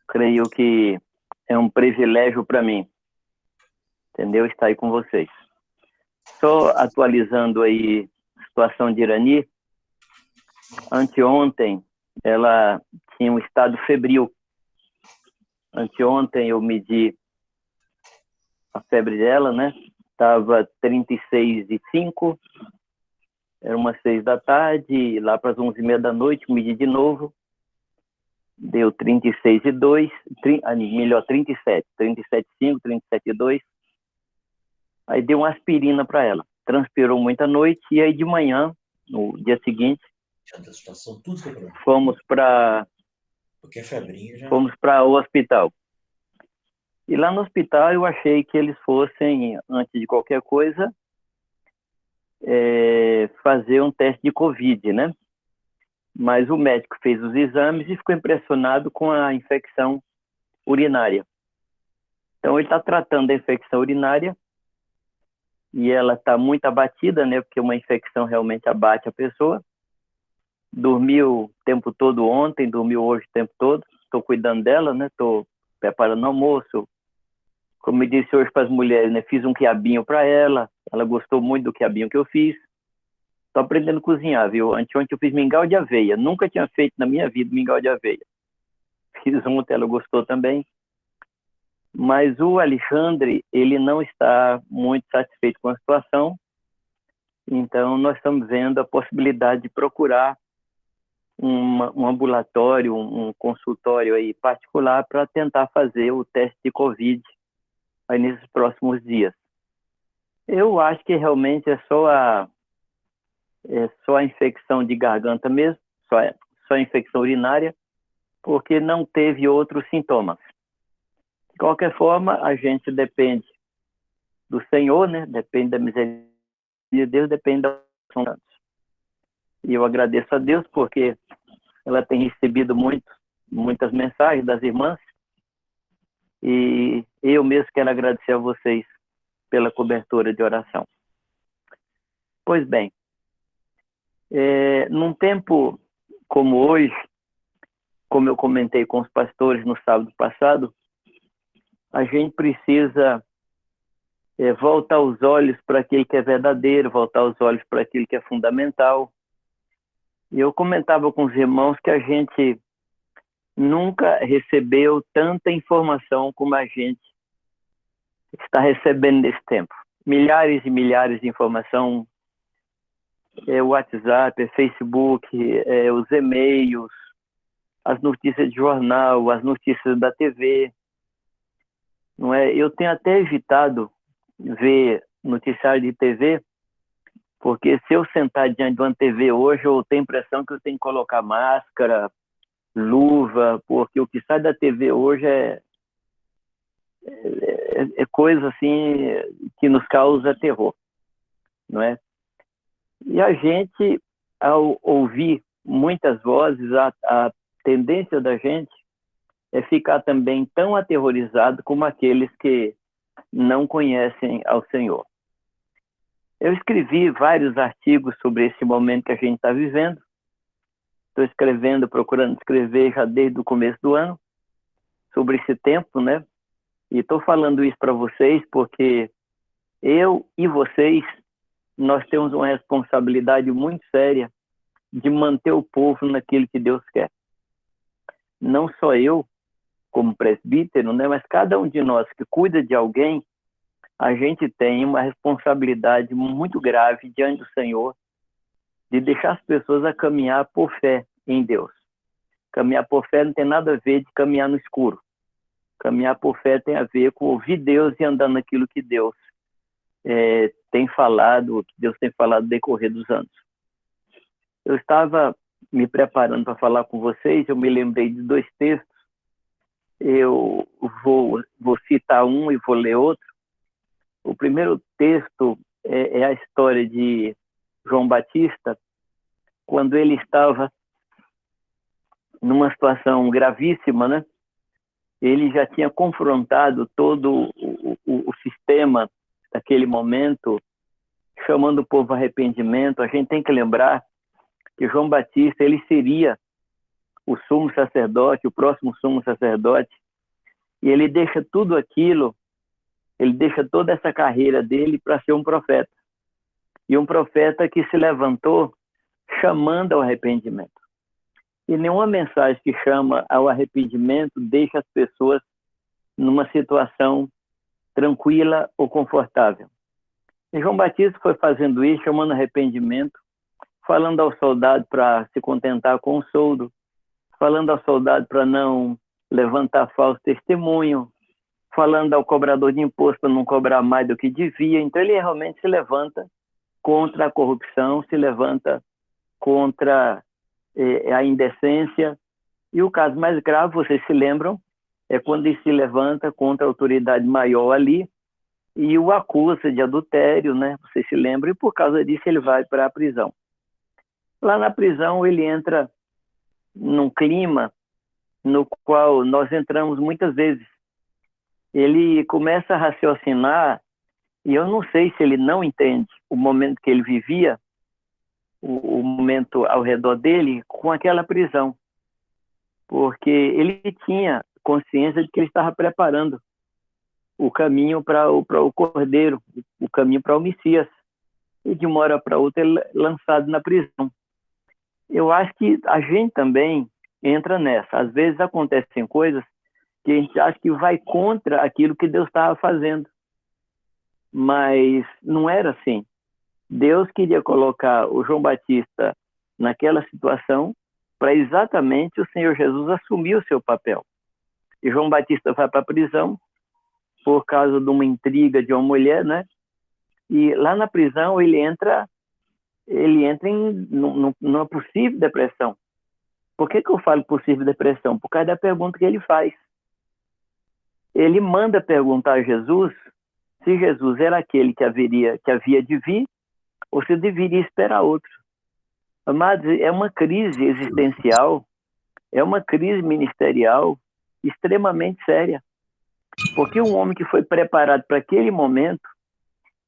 creio que é um privilégio para mim, entendeu? Estar aí com vocês. Só atualizando aí a situação de Irani, anteontem ela tinha um estado febril. Anteontem eu medi a febre dela, né? Estava 36,5, era umas 6 da tarde, lá para as 11h30 da noite, medi de novo, deu 36,2, melhor, 37,5, 37,2. Aí deu uma aspirina para ela. Transpirou muita noite e aí de manhã, no dia seguinte, fomos para o hospital. E lá no hospital eu achei que eles fossem, antes de qualquer coisa, fazer um teste de Covid, né? Mas o médico fez os exames e ficou impressionado com a infecção urinária. Então ele está tratando da infecção urinária e ela está muito abatida, né? Porque uma infecção realmente abate a pessoa. Dormiu o tempo todo ontem, dormiu hoje o tempo todo. Estou cuidando dela, né? Estou preparando almoço. Como eu disse hoje para as mulheres, né? Fiz um quiabinho para ela. Ela gostou muito do quiabinho que eu fiz. Estou aprendendo a cozinhar, viu? Anteontem eu fiz mingau de aveia. Nunca tinha feito na minha vida mingau de aveia. Fiz ontem, ela gostou também. Mas o Alexandre, ele não está muito satisfeito com a situação. Então, nós estamos vendo a possibilidade de procurar um ambulatório, um consultório aí particular para tentar fazer o teste de Covid aí nesses próximos dias. Eu acho que realmente é só a infecção de garganta mesmo, só a infecção urinária, porque não teve outros sintomas. De qualquer forma, a gente depende do Senhor, né? Depende da misericórdia de Deus, depende da oração de Deus. E eu agradeço a Deus porque ela tem recebido muitas mensagens das irmãs e eu mesmo quero agradecer a vocês pela cobertura de oração. Pois bem, num tempo como hoje, como eu comentei com os pastores no sábado passado, a gente precisa voltar os olhos para aquilo que é verdadeiro, voltar os olhos para aquilo que é fundamental. E eu comentava com os irmãos que a gente nunca recebeu tanta informação como a gente está recebendo nesse tempo. Milhares e milhares de informação, WhatsApp, Facebook, os e-mails, as notícias de jornal, as notícias da TV. Não é? Eu tenho até evitado ver noticiário de TV, porque se eu sentar diante de uma TV hoje, eu tenho a impressão que eu tenho que colocar máscara, luva, porque o que sai da TV hoje é coisa assim que nos causa terror, não é? E a gente, ao ouvir muitas vozes, a tendência da gente é ficar também tão aterrorizado como aqueles que não conhecem ao Senhor. Eu escrevi vários artigos sobre esse momento que a gente está vivendo. Estou escrevendo, procurando escrever já desde o começo do ano sobre esse tempo, né? E estou falando isso para vocês porque eu e vocês, nós temos uma responsabilidade muito séria de manter o povo naquilo que Deus quer. Não só eu, como presbítero, né? Mas cada um de nós que cuida de alguém, a gente tem uma responsabilidade muito grave diante do Senhor de deixar as pessoas a caminhar por fé em Deus. Caminhar por fé não tem nada a ver de caminhar no escuro. Caminhar por fé tem a ver com ouvir Deus e andar naquilo que Deus tem falado, que Deus tem falado no decorrer dos anos. Eu estava me preparando para falar com vocês, eu me lembrei de 2 textos, eu vou citar um e vou ler outro. O primeiro texto é a história de João Batista, quando ele estava numa situação gravíssima, né? Ele já tinha confrontado todo o sistema daquele momento, chamando o povo a arrependimento. A gente tem que lembrar que João Batista, ele seria o sumo sacerdote, o próximo sumo sacerdote, e ele deixa tudo aquilo, ele deixa toda essa carreira dele para ser um profeta. E um profeta que se levantou chamando ao arrependimento. E nenhuma mensagem que chama ao arrependimento deixa as pessoas numa situação tranquila ou confortável. E João Batista foi fazendo isso, chamando arrependimento, falando ao soldado para se contentar com o soldo, falando ao soldado para não levantar falso testemunho, falando ao cobrador de imposto para não cobrar mais do que devia. Então ele realmente se levanta contra a corrupção, se levanta contra a indecência. E o caso mais grave, vocês se lembram, é quando ele se levanta contra a autoridade maior ali e o acusa de adultério, né? Vocês se lembram, e por causa disso ele vai para a prisão. Lá na prisão ele entra num clima no qual nós entramos muitas vezes. Ele começa a raciocinar, e eu não sei se ele não entende o momento que ele vivia, o momento ao redor dele, com aquela prisão. Porque ele tinha consciência de que ele estava preparando o caminho para o Cordeiro, o caminho para o Messias. E de uma hora para outra ele é lançado na prisão. Eu acho que a gente também entra nessa. Às vezes acontecem coisas que a gente acha que vai contra aquilo que Deus estava fazendo. Mas não era assim. Deus queria colocar o João Batista naquela situação para exatamente o Senhor Jesus assumir o seu papel. E João Batista vai para a prisão por causa de uma intriga de uma mulher, né? E lá na prisão ele entra numa possível depressão. Por que eu falo possível depressão? Por causa da pergunta que ele faz. Ele manda perguntar a Jesus se Jesus era aquele que havia de vir ou se deveria esperar outro. Amados, é uma crise existencial, é uma crise ministerial extremamente séria. Porque um homem que foi preparado para aquele momento,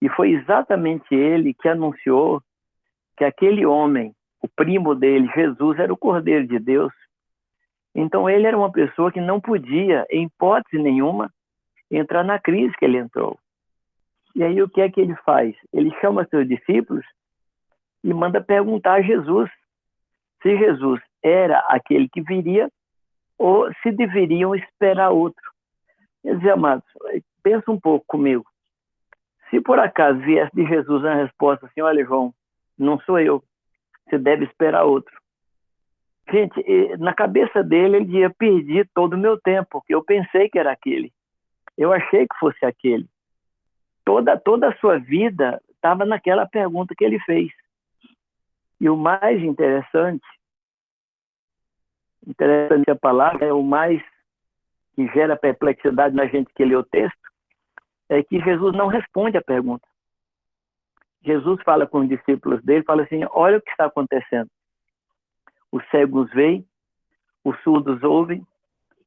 e foi exatamente ele que anunciou que aquele homem, o primo dele, Jesus, era o Cordeiro de Deus. Então ele era uma pessoa que não podia, em hipótese nenhuma, entrar na crise que ele entrou. E aí o que é que ele faz? Ele chama seus discípulos e manda perguntar a Jesus se Jesus era aquele que viria ou se deveriam esperar outro. Quer dizer, amados, pensa um pouco comigo. Se por acaso viesse de Jesus a resposta assim, olha, João, não sou eu, você deve esperar outro. Gente, na cabeça dele, ele dizia, perdi todo o meu tempo, porque eu pensei que era aquele. Eu achei que fosse aquele. Toda a sua vida estava naquela pergunta que ele fez. E o mais interessante a palavra, é o mais que gera perplexidade na gente que lê o texto, é que Jesus não responde a pergunta. Jesus fala com os discípulos dele, fala assim, olha o que está acontecendo. Os cegos veem, os surdos ouvem,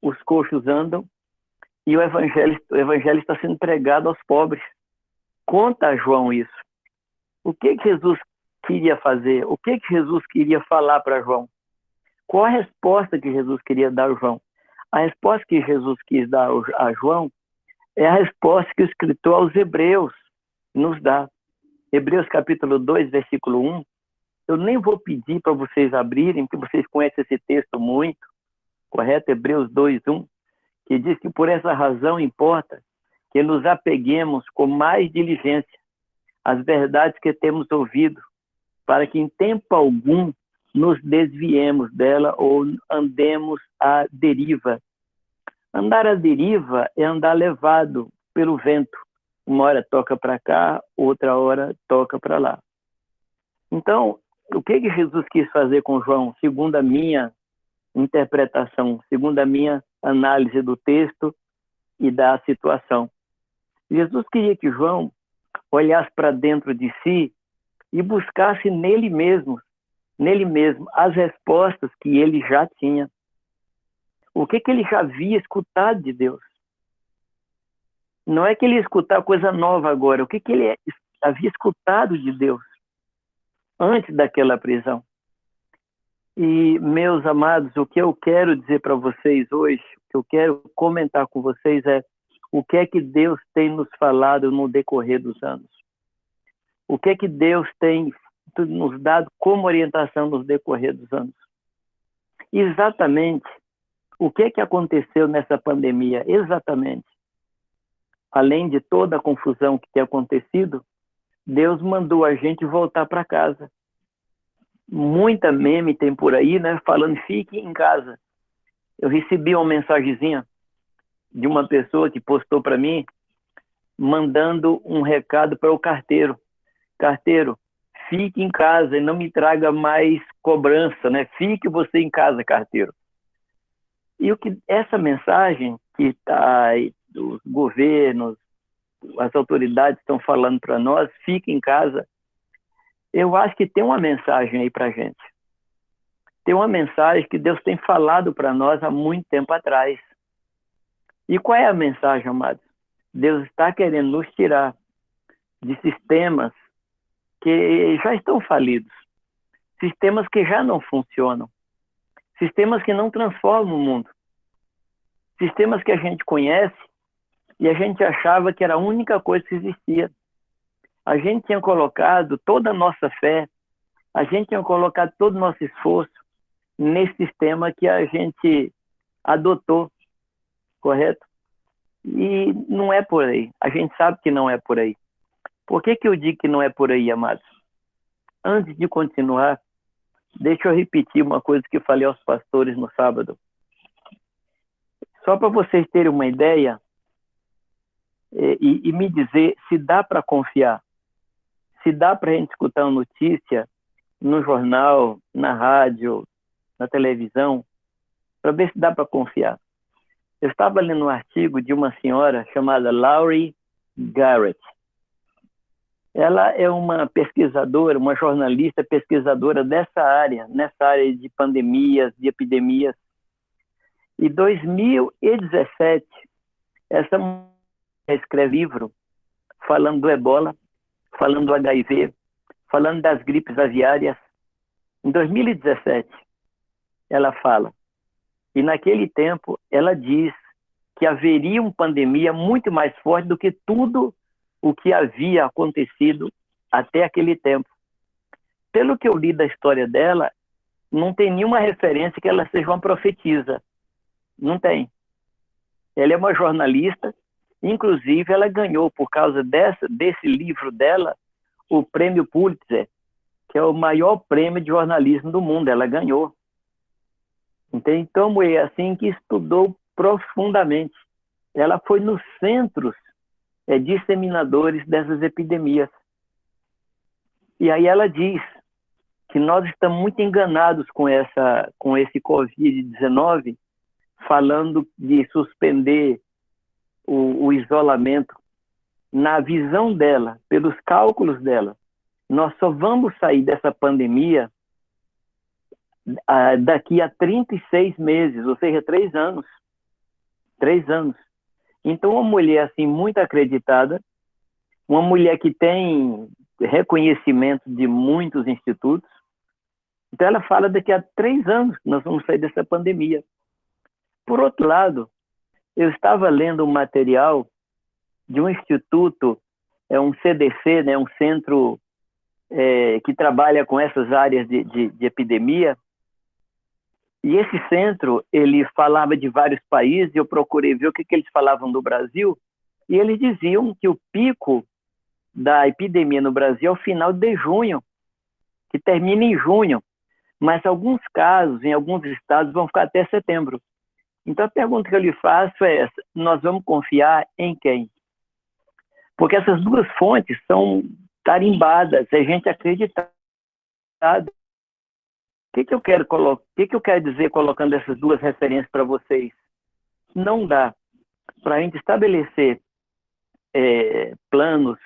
os coxos andam, e o evangelho está sendo pregado aos pobres. Conta a João isso. O que Jesus queria fazer? O que Jesus queria falar para João? Qual a resposta que Jesus queria dar a João? A resposta que Jesus quis dar a João é a resposta que o escritor aos Hebreus nos dá. Hebreus capítulo 2, versículo 1. Eu nem vou pedir para vocês abrirem, porque vocês conhecem esse texto muito, correto? Hebreus 2, 1, que diz que por essa razão importa que nos apeguemos com mais diligência às verdades que temos ouvido, para que em tempo algum nos desviemos dela ou andemos à deriva. Andar à deriva é andar levado pelo vento. Uma hora toca para cá, outra hora toca para lá. Então, o que Jesus quis fazer com João, segundo a minha interpretação, segundo a minha análise do texto e da situação? Jesus queria que João olhasse para dentro de si e buscasse nele mesmo, as respostas que ele já tinha. O que ele já havia escutado de Deus? Não é que ele ia escutar coisa nova agora, o que ele havia escutado de Deus antes daquela prisão? E, meus amados, o que eu quero dizer para vocês hoje, o que eu quero comentar com vocês é o que é que Deus tem nos falado no decorrer dos anos. O que é que Deus tem nos dado como orientação no decorrer dos anos. Exatamente o que é que aconteceu nessa pandemia, exatamente. Além de toda a confusão que tem acontecido, Deus mandou a gente voltar para casa. Muita meme tem por aí, né, falando fique em casa. Eu recebi uma mensagenzinha de uma pessoa que postou para mim, mandando um recado para o carteiro. Carteiro, fique em casa e não me traga mais cobrança, né? Fique você em casa, carteiro. E o que essa mensagem que está os governos, as autoridades estão falando para nós, fique em casa, eu acho que tem uma mensagem aí para a gente. Tem uma mensagem que Deus tem falado para nós há muito tempo atrás. E qual é a mensagem, amados? Deus está querendo nos tirar de sistemas que já estão falidos, sistemas que já não funcionam, sistemas que não transformam o mundo, sistemas que a gente conhece e a gente achava que era a única coisa que existia. A gente tinha colocado toda a nossa fé, a gente tinha colocado todo o nosso esforço nesse sistema que a gente adotou, correto? E não é por aí. A gente sabe que não é por aí. Por que eu digo que não é por aí, amados? Antes de continuar, deixa eu repetir uma coisa que eu falei aos pastores no sábado. Só para vocês terem uma ideia e me dizer se dá para confiar, se dá para a gente escutar uma notícia no jornal, na rádio, na televisão, para ver se dá para confiar. Eu estava lendo um artigo de uma senhora chamada Laurie Garrett. Ela é uma pesquisadora, uma jornalista pesquisadora nessa área de pandemias, de epidemias. Em 2017, essa mulher escreve livro falando do ebola, falando do HIV, falando das gripes aviárias. Em 2017, ela fala, e naquele tempo ela diz que haveria uma pandemia muito mais forte do que tudo o que havia acontecido até aquele tempo. Pelo que eu li da história dela, não tem nenhuma referência que ela seja uma profetisa. Não tem. Ela é uma jornalista, inclusive ela ganhou, por causa desse livro dela, o prêmio Pulitzer, que é o maior prêmio de jornalismo do mundo. Ela ganhou. Então, é assim que estudou profundamente. Ela foi nos centros disseminadores dessas epidemias. E aí ela diz que nós estamos muito enganados com esse Covid-19, falando de suspender o isolamento. Na visão dela, pelos cálculos dela, nós só vamos sair dessa pandemia daqui a 36 meses, ou seja, 3 anos. 3 anos. Então, uma mulher assim muito acreditada, uma mulher que tem reconhecimento de muitos institutos, então ela fala daqui a 3 anos que nós vamos sair dessa pandemia. Por outro lado, eu estava lendo um material de um instituto, um CDC, né, um centro que trabalha com essas áreas de epidemia, e esse centro, ele falava de vários países, eu procurei ver o que eles falavam do Brasil, e eles diziam que o pico da epidemia no Brasil é ao final de junho, que termina em junho, mas alguns casos, em alguns estados, vão ficar até setembro. Então a pergunta que eu lhe faço é essa, nós vamos confiar em quem? Porque essas duas fontes são tarimbadas, é gente acreditada. O que eu quero dizer colocando essas duas referências para vocês? Não dá para a gente estabelecer planos,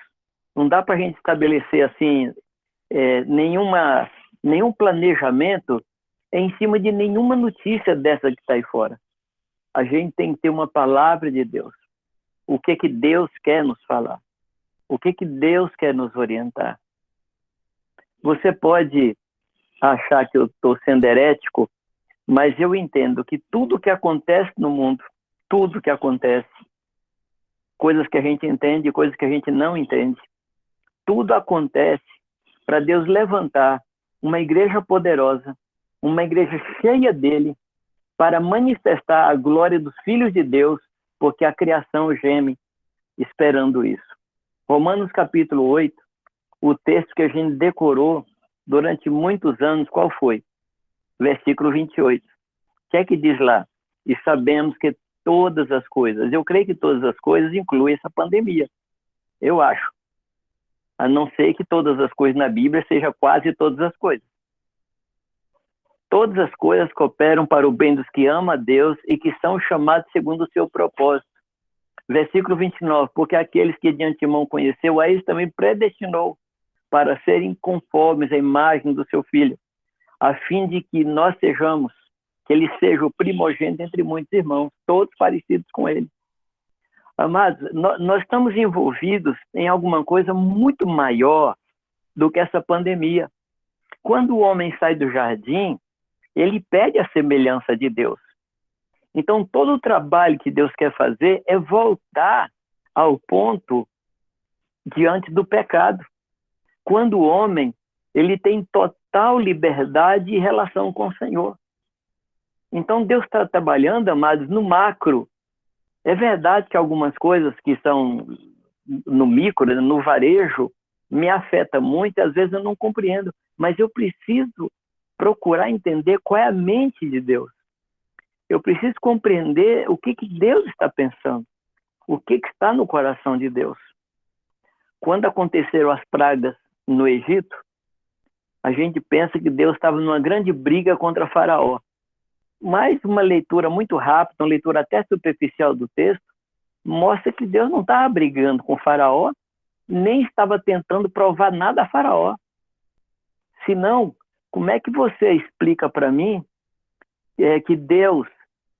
não dá para a gente estabelecer assim nenhum planejamento em cima de nenhuma notícia dessa que está aí fora. A gente tem que ter uma palavra de Deus. O que Deus quer nos falar? O que Deus quer nos orientar? Você pode achar que eu estou sendo herético, mas eu entendo que tudo que acontece no mundo, tudo que acontece, coisas que a gente entende e coisas que a gente não entende, tudo acontece para Deus levantar uma igreja poderosa, uma igreja cheia dele, para manifestar a glória dos filhos de Deus, porque a criação geme esperando isso. Romanos capítulo 8, o texto que a gente decorou durante muitos anos, qual foi? Versículo 28. O que é que diz lá? E sabemos que todas as coisas, eu creio que todas as coisas incluem essa pandemia, eu acho. A não ser que todas as coisas na Bíblia sejam quase todas as coisas. Todas as coisas cooperam para o bem dos que amam a Deus e que são chamados segundo o seu propósito. Versículo 29, porque aqueles que de antemão conheceu, a eles também predestinou para serem conformes à imagem do seu Filho, a fim de que nós sejamos, que ele seja o primogênito entre muitos irmãos, todos parecidos com ele. Amados, nós estamos envolvidos em alguma coisa muito maior do que essa pandemia. Quando o homem sai do jardim, ele pede a semelhança de Deus. Então, todo o trabalho que Deus quer fazer é voltar ao ponto diante do pecado. Quando o homem ele tem total liberdade em relação com o Senhor. Então, Deus está trabalhando, amados, no macro. É verdade que algumas coisas que são no micro, no varejo, me afetam muito, e às vezes eu não compreendo, mas eu preciso procurar entender qual é a mente de Deus. Eu preciso compreender o que Deus está pensando, o que está no coração de Deus. Quando aconteceram as pragas no Egito, a gente pensa que Deus estava numa grande briga contra Faraó. Mas uma leitura muito rápida, uma leitura até superficial do texto, mostra que Deus não estava brigando com Faraó, nem estava tentando provar nada a Faraó. Senão, como é que você explica para mim que Deus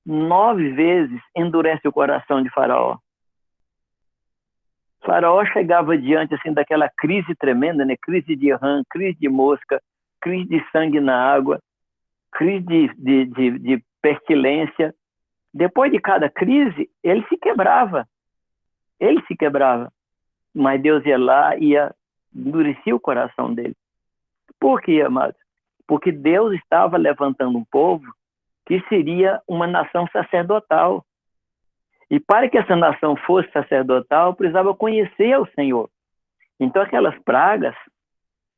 9 vezes endurece o coração de Faraó? Faraó chegava diante assim, daquela crise tremenda, né? Crise de rã, crise de mosca, crise de sangue na água, crise de pestilência. Depois de cada crise, ele se quebrava. Ele se quebrava. Mas Deus ia lá e ia endurecer o coração dele. Por quê, amados? Porque Deus estava levantando um povo que seria uma nação sacerdotal. E para que essa nação fosse sacerdotal, precisava conhecer o Senhor. Então, aquelas pragas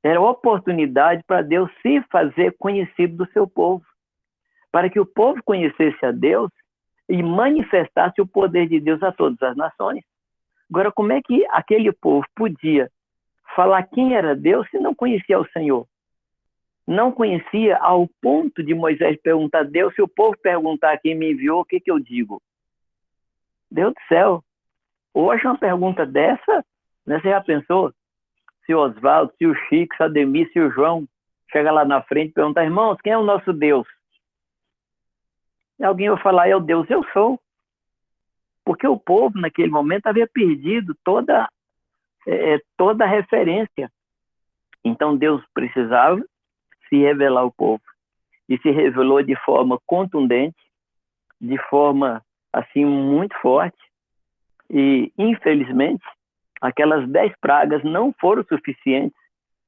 eram oportunidade para Deus se fazer conhecido do seu povo. Para que o povo conhecesse a Deus e manifestasse o poder de Deus a todas as nações. Agora, como é que aquele povo podia falar quem era Deus se não conhecia o Senhor? Não conhecia ao ponto de Moisés perguntar a Deus, se o povo perguntar quem me enviou, o que eu digo? Deus do céu, hoje uma pergunta dessa, né, você já pensou? Se o Oswaldo, se o Chico, se o Ademir, se o João chega lá na frente e perguntar, irmãos, quem é o nosso Deus? E alguém vai falar, é o Deus, eu sou. Porque o povo, naquele momento, havia perdido toda a referência. Então, Deus precisava se revelar ao povo. E se revelou de forma contundente, de forma, assim, muito forte. E, infelizmente, aquelas 10 pragas não foram suficientes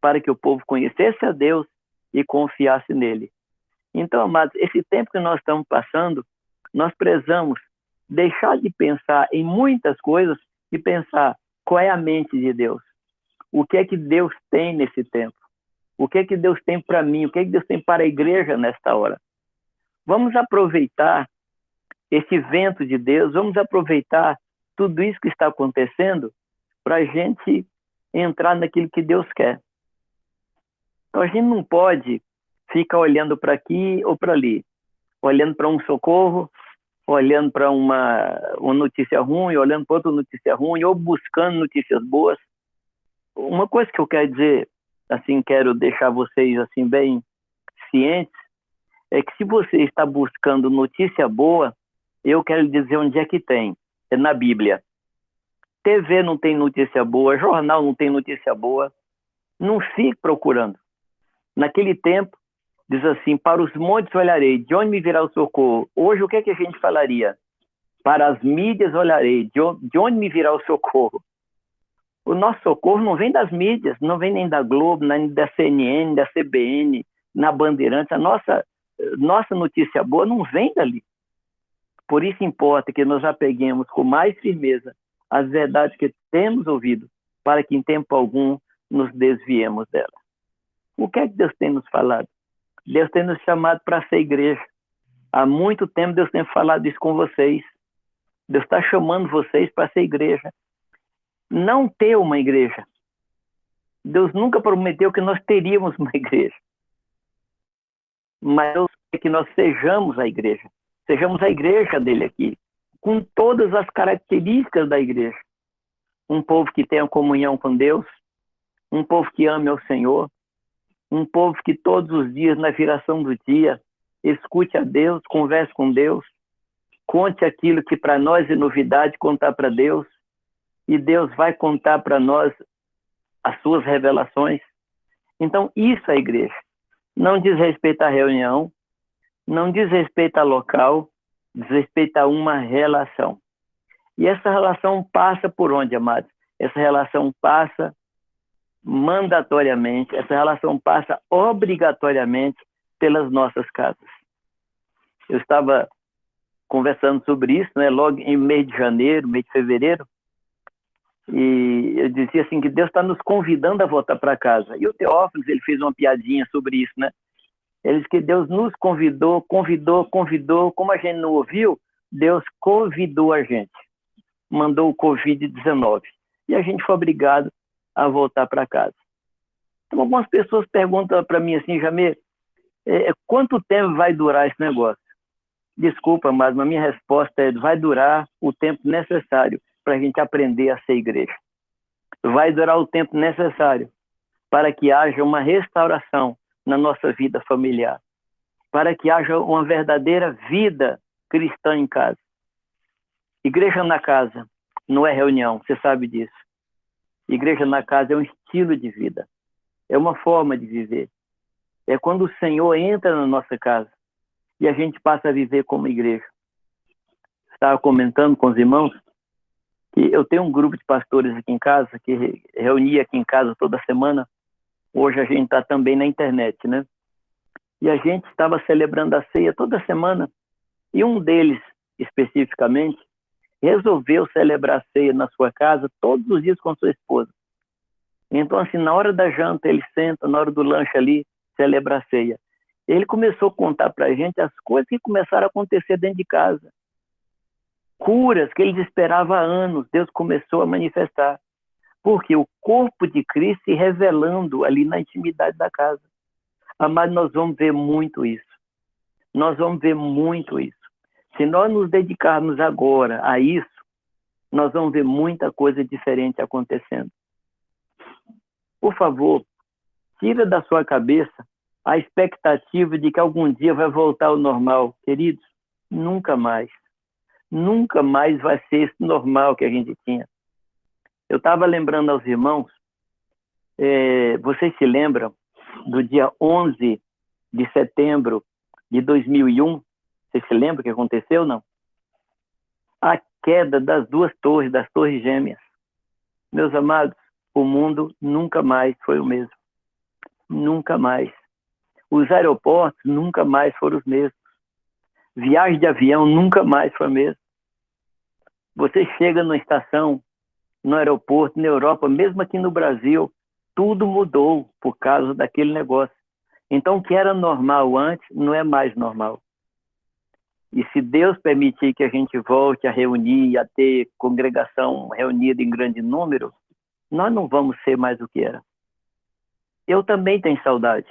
para que o povo conhecesse a Deus e confiasse nele. Então, amados, esse tempo que nós estamos passando, nós precisamos deixar de pensar em muitas coisas e pensar qual é a mente de Deus. O que é que Deus tem nesse tempo? O que é que Deus tem para mim? O que é que Deus tem para a igreja nesta hora? Vamos aproveitar esse vento de Deus, vamos aproveitar tudo isso que está acontecendo para a gente entrar naquilo que Deus quer. Então, a gente não pode ficar olhando para aqui ou para ali, olhando para um socorro, olhando para uma notícia ruim, olhando para outra notícia ruim, ou buscando notícias boas. Uma coisa que eu quero dizer, assim, quero deixar vocês assim bem cientes, é que se você está buscando notícia boa, eu quero lhe dizer onde é que tem. É na Bíblia. TV não tem notícia boa, jornal não tem notícia boa. Não fique procurando. Naquele tempo, Diz assim: para os montes olharei, de onde me virá o socorro? Hoje, o que é que a gente falaria? Para as mídias olharei, de onde me virá o socorro? O nosso socorro não vem das mídias, não vem nem da Globo, nem da CNN, da CBN, na Bandeirantes. A nossa notícia boa não vem dali. Por isso importa que nós apeguemos com mais firmeza as verdades que temos ouvido, para que em tempo algum nos desviemos dela. O que é que Deus tem nos falado? Deus tem nos chamado para ser igreja. Há muito tempo Deus tem falado isso com vocês. Deus está chamando vocês para ser igreja. Não ter uma igreja. Deus nunca prometeu que nós teríamos uma igreja. Mas Deus quer que nós sejamos a igreja. Sejamos a igreja dele aqui, com todas as características da igreja. Um povo que tenha comunhão com Deus, um povo que ame ao Senhor, um povo que todos os dias, na viração do dia, escute a Deus, converse com Deus, conte aquilo que para nós é novidade, contar para Deus, e Deus vai contar para nós as suas revelações. Então, isso é a igreja. Não diz respeito à reunião, não diz respeito a local, diz respeito a uma relação. E essa relação passa por onde, amados? Essa relação passa mandatoriamente, essa relação passa obrigatoriamente pelas nossas casas. Eu estava conversando sobre isso, né, logo em mês de janeiro, mês de fevereiro, e eu dizia assim que Deus está nos convidando a voltar para casa. E o Teófilo, ele fez uma piadinha sobre isso, né? Ele disse que Deus nos convidou, como a gente não ouviu, Deus convidou a gente, mandou o Covid-19, e a gente foi obrigado a voltar para casa. Então, algumas pessoas perguntam para mim assim: Jamê, quanto tempo vai durar esse negócio? Desculpa, mas a minha resposta é: vai durar o tempo necessário para a gente aprender a ser igreja. Vai durar o tempo necessário para que haja uma restauração na nossa vida familiar, para que haja uma verdadeira vida cristã em casa. Igreja na casa não é reunião, você sabe disso. Igreja na casa é um estilo de vida, é uma forma de viver. É quando o Senhor entra na nossa casa e a gente passa a viver como igreja. Estava comentando com os irmãos que eu tenho um grupo de pastores aqui em casa, que reunia aqui em casa toda semana. Hoje a gente está também na internet, né? E a gente estava celebrando a ceia toda semana. E um deles, especificamente, resolveu celebrar a ceia na sua casa todos os dias com sua esposa. Então, assim, na hora da janta, ele senta, na hora do lanche ali, celebra a ceia. Ele começou a contar para a gente as coisas que começaram a acontecer dentro de casa. Curas que eles esperavam há anos, Deus começou a manifestar. Porque o corpo de Cristo se revelando ali na intimidade da casa. Mas nós vamos ver muito isso. Nós vamos ver muito isso. Se nós nos dedicarmos agora a isso, nós vamos ver muita coisa diferente acontecendo. Por favor, tira da sua cabeça a expectativa de que algum dia vai voltar ao normal. Queridos, nunca mais. Nunca mais vai ser esse normal que a gente tinha. Eu estava lembrando aos irmãos, vocês se lembram do dia 11 de setembro de 2001? Vocês se lembram o que aconteceu, não? A queda das das torres gêmeas. Meus amados, o mundo nunca mais foi o mesmo. Nunca mais. Os aeroportos nunca mais foram os mesmos. Viagem de avião nunca mais foi a mesma. Você chega numa estação, no aeroporto, na Europa, mesmo aqui no Brasil, tudo mudou por causa daquele negócio. Então, o que era normal antes, não é mais normal. E se Deus permitir que a gente volte a reunir, a ter congregação reunida em grande número, nós não vamos ser mais o que era. Eu também tenho saudade.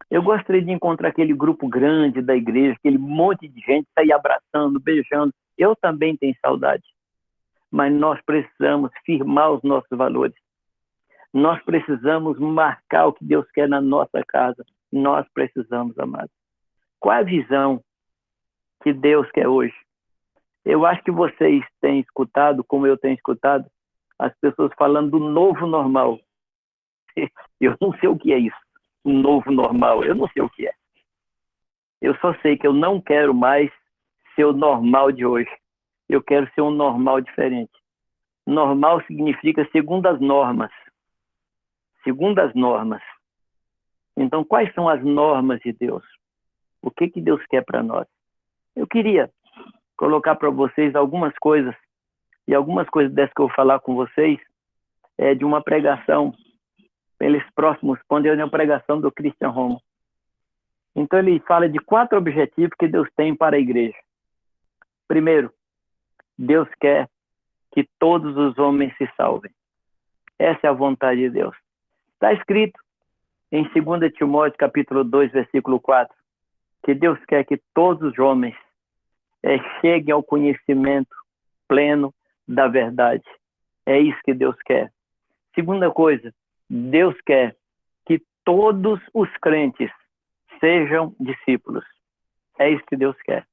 Eu gostaria de encontrar aquele grupo grande da igreja, aquele monte de gente sair abraçando, beijando. Eu também tenho saudade. Mas nós precisamos firmar os nossos valores. Nós precisamos marcar o que Deus quer na nossa casa. Nós precisamos, amados. Qual é a visão que Deus quer hoje? Eu acho que vocês têm escutado, como eu tenho escutado, as pessoas falando do novo normal. Eu não sei o que é isso. um novo normal. Eu não sei o que é. Eu só sei que eu não quero mais ser o normal de hoje. Eu quero ser um normal diferente. Normal significa segundo as normas. Segundo as normas. Então, quais são as normas de Deus? O que Deus quer para nós? Eu queria colocar para vocês algumas coisas, e algumas coisas dessas que eu vou falar com vocês é de uma pregação, eles próximos, quando eu uma pregação do Christian Romo. Então, ele fala de 4 objetivos que Deus tem para a igreja. Primeiro, Deus quer que todos os homens se salvem. Essa é a vontade de Deus. Está escrito em 2 Timóteo, capítulo 2, versículo 4, que Deus quer que todos os homens cheguem ao conhecimento pleno da verdade. É isso que Deus quer. Segunda coisa, Deus quer que todos os crentes sejam discípulos. É isso que Deus quer.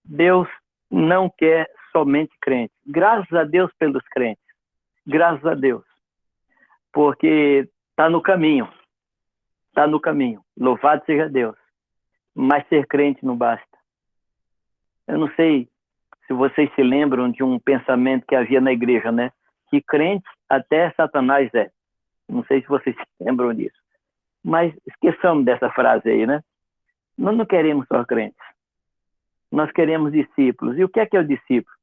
Deus não quer somente crentes. Graças a Deus pelos crentes. Graças a Deus. Porque está no caminho. Está no caminho. Louvado seja Deus. Mas ser crente não basta. Eu não sei se vocês se lembram de um pensamento que havia na igreja, né? Que crente até Satanás é. Não sei se vocês se lembram disso. Mas esqueçamos dessa frase aí, né? Nós não queremos só crentes. Nós queremos discípulos. E o que é o discípulo?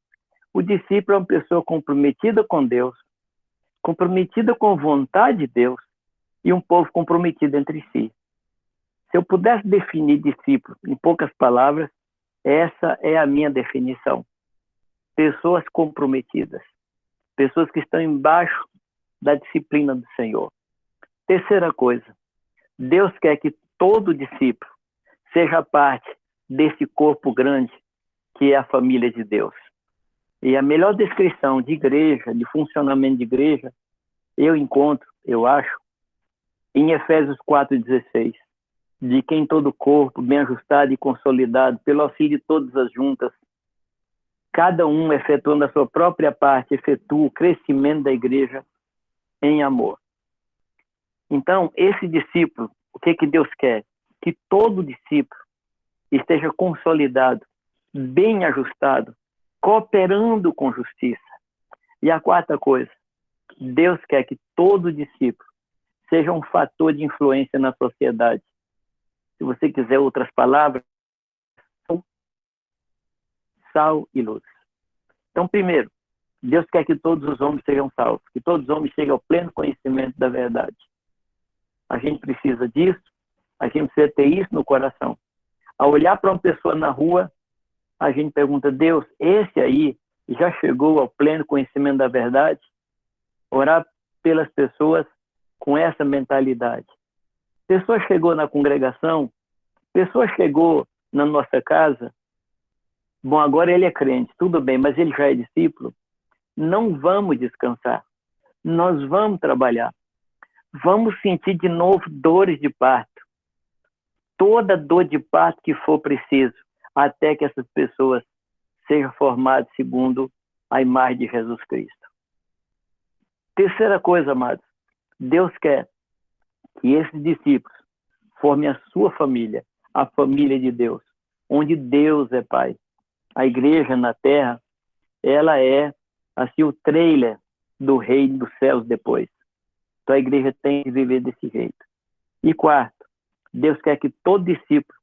O discípulo é uma pessoa comprometida com Deus, comprometida com a vontade de Deus e um povo comprometido entre si. Se eu pudesse definir discípulo em poucas palavras, essa é a minha definição. Pessoas comprometidas. Pessoas que estão embaixo da disciplina do Senhor. Terceira coisa, Deus quer que todo discípulo seja parte desse corpo grande que é a família de Deus. E a melhor descrição de igreja, de funcionamento de igreja, eu encontro, eu acho, em Efésios 4,16, de que em todo o corpo, bem ajustado e consolidado, pelo auxílio de todas as juntas, cada um efetuando a sua própria parte, efetua o crescimento da igreja em amor. Então, esse discípulo, o que Deus quer? Que todo discípulo esteja consolidado, bem ajustado, cooperando com justiça. E a quarta coisa, Deus quer que todo discípulo seja um fator de influência na sociedade. Se você quiser outras palavras, sal e luz. Então, primeiro, Deus quer que todos os homens sejam salvos, que todos os homens cheguem ao pleno conhecimento da verdade. A gente precisa disso, a gente precisa ter isso no coração. Ao olhar para uma pessoa na rua, a gente pergunta, Deus, esse aí já chegou ao pleno conhecimento da verdade? Orar pelas pessoas com essa mentalidade. Pessoa chegou na congregação, pessoa chegou na nossa casa, bom, agora ele é crente, tudo bem, mas ele já é discípulo. Não vamos descansar. Nós vamos trabalhar. Vamos sentir de novo dores de parto. Toda dor de parto que for preciso, até que essas pessoas sejam formadas segundo a imagem de Jesus Cristo. Terceira coisa, amados, Deus quer que esses discípulos formem a sua família, a família de Deus, onde Deus é Pai. A igreja na terra, ela é assim o trailer do reino dos céus depois. Então a igreja tem que viver desse jeito. E quarto, Deus quer que todo discípulo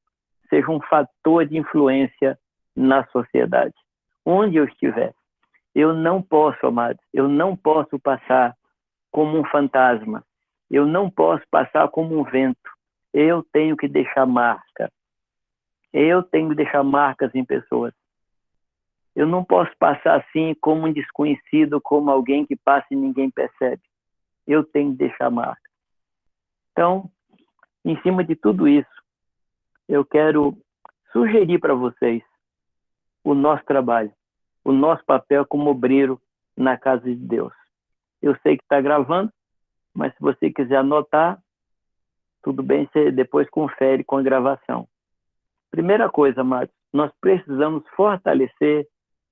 seja um fator de influência na sociedade. Onde eu estiver, eu não posso, amados, eu não posso passar como um fantasma. Eu não posso passar como um vento. Eu tenho que deixar marca. Eu tenho que deixar marcas em pessoas. Eu não posso passar assim como um desconhecido, como alguém que passa e ninguém percebe. Eu tenho que deixar marca. Então, em cima de tudo isso, eu quero sugerir para vocês o nosso trabalho, o nosso papel como obreiro na casa de Deus. Eu sei que está gravando, mas se você quiser anotar, tudo bem, você depois confere com a gravação. Primeira coisa, amados, nós precisamos fortalecer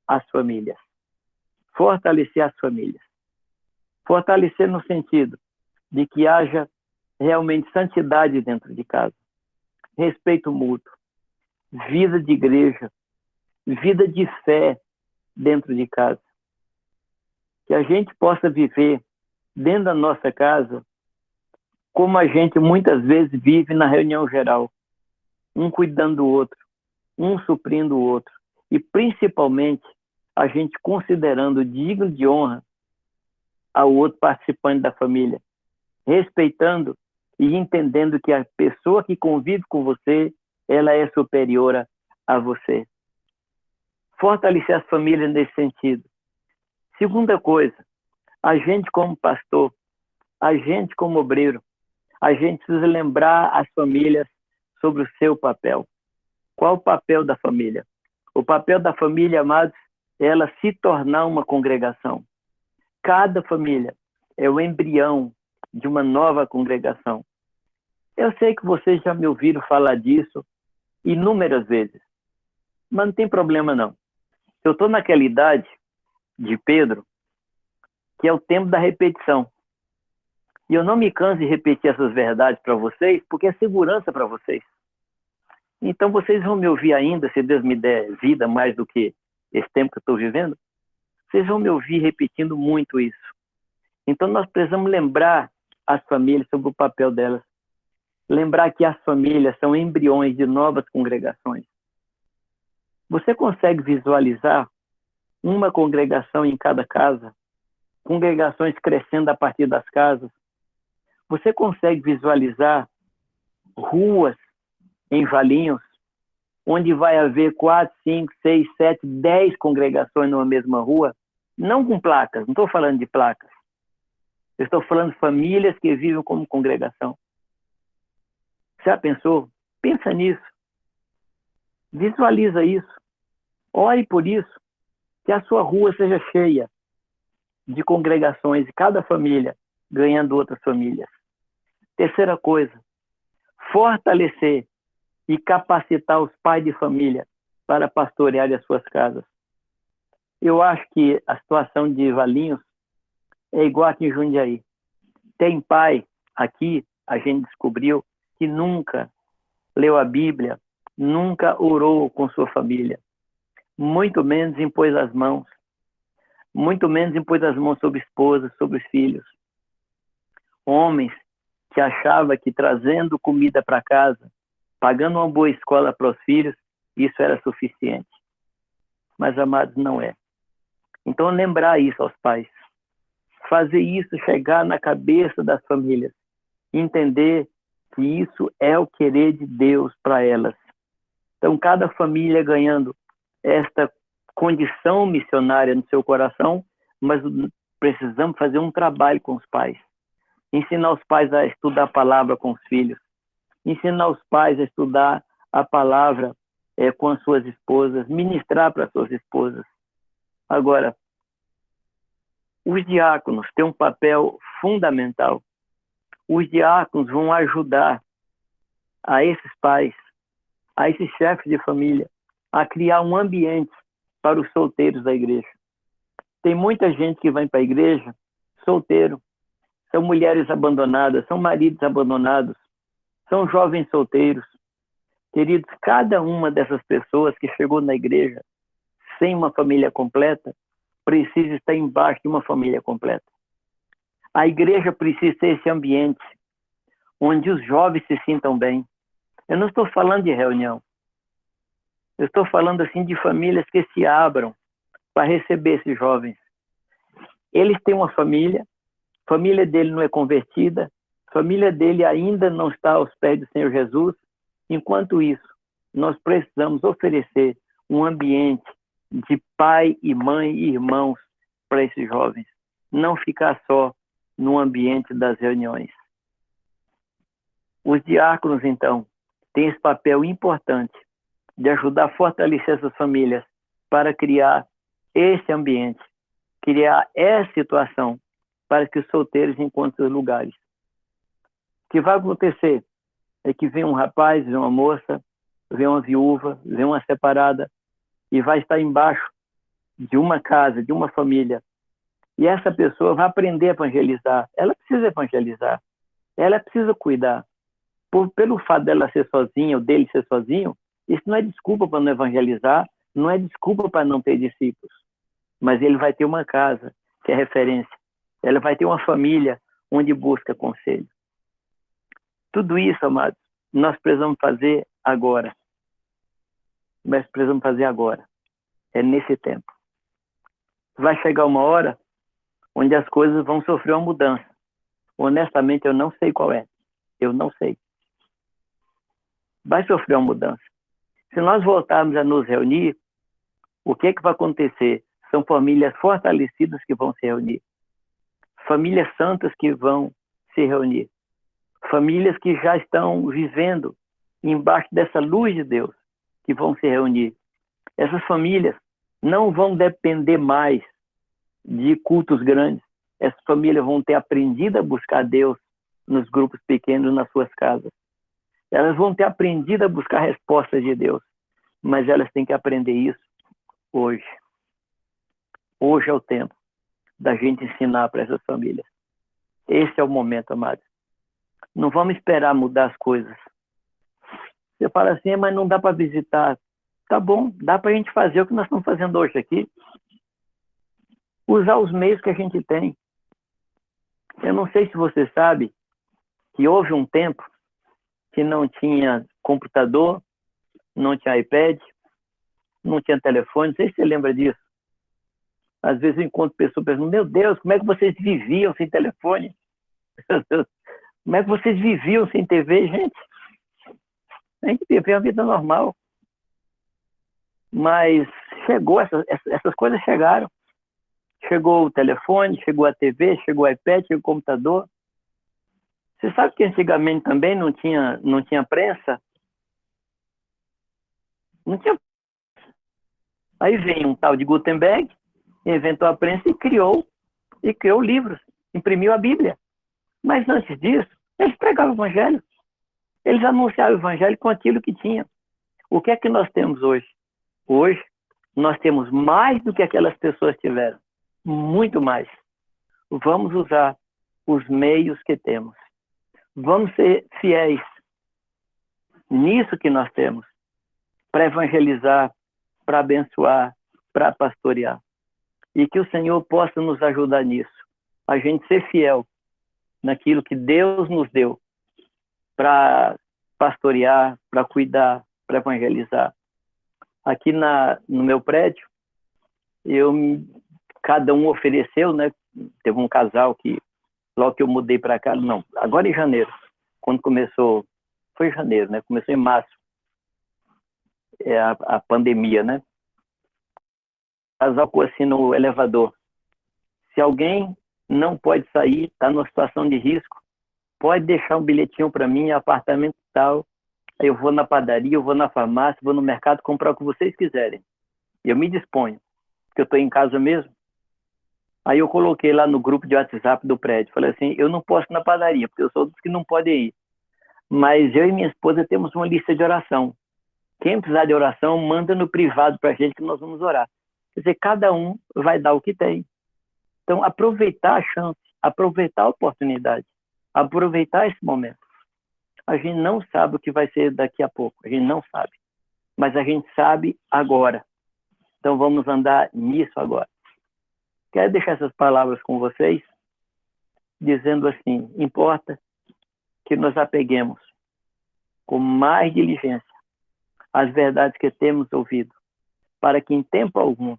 as famílias. Fortalecer as famílias. Fortalecer no sentido de que haja realmente santidade dentro de casa, respeito mútuo, vida de igreja, vida de fé dentro de casa. Que a gente possa viver dentro da nossa casa como a gente muitas vezes vive na reunião geral, um cuidando do outro, um suprindo o outro, e principalmente a gente considerando digno de honra ao outro participante da família, respeitando e entendendo que a pessoa que convive com você, ela é superior a você. Fortalecer as famílias nesse sentido. Segunda coisa, a gente como pastor, a gente como obreiro, a gente precisa lembrar as famílias sobre o seu papel. Qual o papel da família? O papel da família, amados, é ela se tornar uma congregação. Cada família é o embrião de uma nova congregação. Eu sei que vocês já me ouviram falar disso inúmeras vezes, mas não tem problema não. Eu estou naquela idade de Pedro, que é o tempo da repetição. E eu não me canso de repetir essas verdades para vocês, porque é segurança para vocês. Então vocês vão me ouvir ainda, se Deus me der vida mais do que esse tempo que eu estou vivendo, vocês vão me ouvir repetindo muito isso. Então nós precisamos lembrar as famílias sobre o papel delas. Lembrar que as famílias são embriões de novas congregações. Você consegue visualizar uma congregação em cada casa? Congregações crescendo a partir das casas? Você consegue visualizar ruas em Valinhos, onde vai haver 4, 5, 6, 7, 10 congregações numa mesma rua? Não com placas, não estou falando de placas. Eu estou falando de famílias que vivem como congregação. Já pensou? Pensa nisso. Visualiza isso. Ore por isso. Que a sua rua seja cheia de congregações, e cada família ganhando outras famílias. Terceira coisa, fortalecer e capacitar os pais de família para pastorear as suas casas. Eu acho que a situação de Valinhos é igual aqui em Jundiaí. Tem pai aqui, a gente descobriu, que nunca leu a Bíblia, nunca orou com sua família, muito menos impôs as mãos, muito menos impôs as mãos sobre esposas, sobre os filhos. Homens que achavam que trazendo comida para casa, pagando uma boa escola para os filhos, isso era suficiente. Mas, amados, não é. Então, lembrar isso aos pais. Fazer isso chegar na cabeça das famílias. Entender que isso é o querer de Deus para elas. Então, cada família ganhando esta condição missionária no seu coração, mas precisamos fazer um trabalho com os pais. Ensinar os pais a estudar a palavra com os filhos. Ensinar os pais a estudar a palavra com as suas esposas, ministrar para as suas esposas. Agora, os diáconos têm um papel fundamental. Os diáconos vão ajudar a esses pais, a esses chefes de família, a criar um ambiente para os solteiros da igreja. Tem muita gente que vai para a igreja solteiro. São mulheres abandonadas, são maridos abandonados, são jovens solteiros. Queridos, cada uma dessas pessoas que chegou na igreja sem uma família completa, precisa estar embaixo de uma família completa. A igreja precisa ser esse ambiente onde os jovens se sintam bem. Eu não estou falando de reunião. Eu estou falando assim de famílias que se abram para receber esses jovens. Eles têm uma família dele não é convertida, família dele ainda não está aos pés do Senhor Jesus. Enquanto isso, nós precisamos oferecer um ambiente de pai e mãe e irmãos para esses jovens. Não ficar só no ambiente das reuniões. Os diáconos, então, têm esse papel importante de ajudar a fortalecer essas famílias para criar esse ambiente, criar essa situação para que os solteiros encontrem os lugares. O que vai acontecer é que vem um rapaz, vem uma moça, vem uma viúva, vem uma separada e vai estar embaixo de uma casa, de uma família. E essa pessoa vai aprender a evangelizar. Ela precisa evangelizar. ela precisa cuidar. Pelo fato dela ser sozinha, ou dele ser sozinho, isso não é desculpa para não evangelizar, não é desculpa para não ter discípulos. Mas ele vai ter uma casa, que é referência. Ela vai ter uma família onde busca conselho. Tudo isso, amados, nós precisamos fazer agora. Nós precisamos fazer agora. É nesse tempo. Vai chegar uma hora onde as coisas vão sofrer uma mudança. Honestamente, eu não sei qual é. Eu não sei. Vai sofrer uma mudança. Se nós voltarmos a nos reunir, o que vai acontecer? São famílias fortalecidas que vão se reunir. Famílias santas que vão se reunir. Famílias que já estão vivendo embaixo dessa luz de Deus, que vão se reunir. Essas famílias não vão depender mais de cultos grandes. Essas famílias vão ter aprendido a buscar Deus nos grupos pequenos, nas suas casas. Elas vão ter aprendido a buscar respostas de Deus, mas elas têm que aprender isso hoje. Hoje é o tempo da gente ensinar para essas famílias. Esse é o momento, amados. Não vamos esperar mudar as coisas. Você fala assim, mas não dá para visitar. Tá bom, dá para a gente fazer o que nós estamos fazendo hoje aqui. Usar os meios que a gente tem. Eu não sei se você sabe que houve um tempo que não tinha computador, não tinha iPad, não tinha telefone. Não sei se você lembra disso. Às vezes eu encontro pessoas pensando, meu Deus, como é que vocês viviam sem telefone? Meu Deus, como é que vocês viviam sem TV, gente? A gente vivia uma vida normal. Mas chegou, essas coisas chegaram. Chegou o telefone, chegou a TV, chegou o iPad, chegou o computador. Você sabe que antigamente também não tinha prensa? Não tinha. Aí vem um tal de Gutenberg, inventou a prensa e criou livros, imprimiu a Bíblia. Mas antes disso, eles pregavam o evangelho. Eles anunciavam o evangelho com aquilo que tinham. O que é que nós temos hoje? Hoje, nós temos mais do que aquelas pessoas tiveram. Muito mais. Vamos usar os meios que temos. Vamos ser fiéis nisso que nós temos, para evangelizar, para abençoar, para pastorear. E que o Senhor possa nos ajudar nisso. A gente ser fiel naquilo que Deus nos deu para pastorear, para cuidar, para evangelizar. Aqui no meu prédio, cada um ofereceu, né? Teve um casal que, logo que eu mudei para cá, não, agora em janeiro, quando começou, foi em janeiro, né? Começou em março, a pandemia, né? O casal ficou assim no elevador. Se alguém não pode sair, está numa situação de risco, pode deixar um bilhetinho para mim, apartamento tal, eu vou na padaria, eu vou na farmácia, vou no mercado comprar o que vocês quiserem. Eu me disponho, porque eu estou em casa mesmo. Aí eu coloquei lá no grupo de WhatsApp do prédio, falei assim, eu não posso ir na padaria, porque eu sou dos que não podem ir. Mas eu e minha esposa temos uma lista de oração. Quem precisar de oração, manda no privado para a gente que nós vamos orar. Quer dizer, cada um vai dar o que tem. Então, aproveitar a chance, aproveitar a oportunidade, aproveitar esse momento. A gente não sabe o que vai ser daqui a pouco, a gente não sabe. Mas a gente sabe agora. Então, vamos andar nisso agora. Quero deixar essas palavras com vocês, dizendo assim, importa que nos apeguemos com mais diligência às verdades que temos ouvido, para que em tempo algum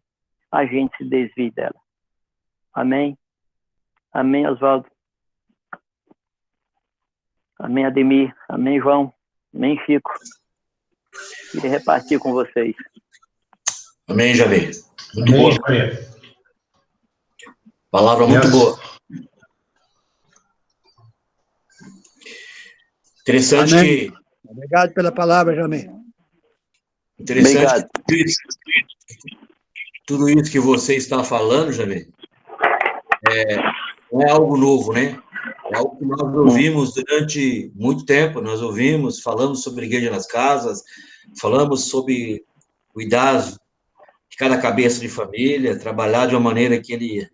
a gente se desvie dela. Amém? Amém, Oswaldo? Amém, Ademir? Amém, João? Amém, Chico? E repartir com vocês. Amém, Jair. Muito Amém, boa. Jair. Palavra muito boa. Interessante Amém. que... Obrigado pela palavra, Jamir. Interessante. Obrigado. Que tudo isso que você está falando, Jair, não é algo novo, né? É algo que nós ouvimos durante muito tempo. Nós ouvimos, falamos sobre igreja nas casas, falamos sobre cuidar de cada cabeça de família, trabalhar de uma maneira que ele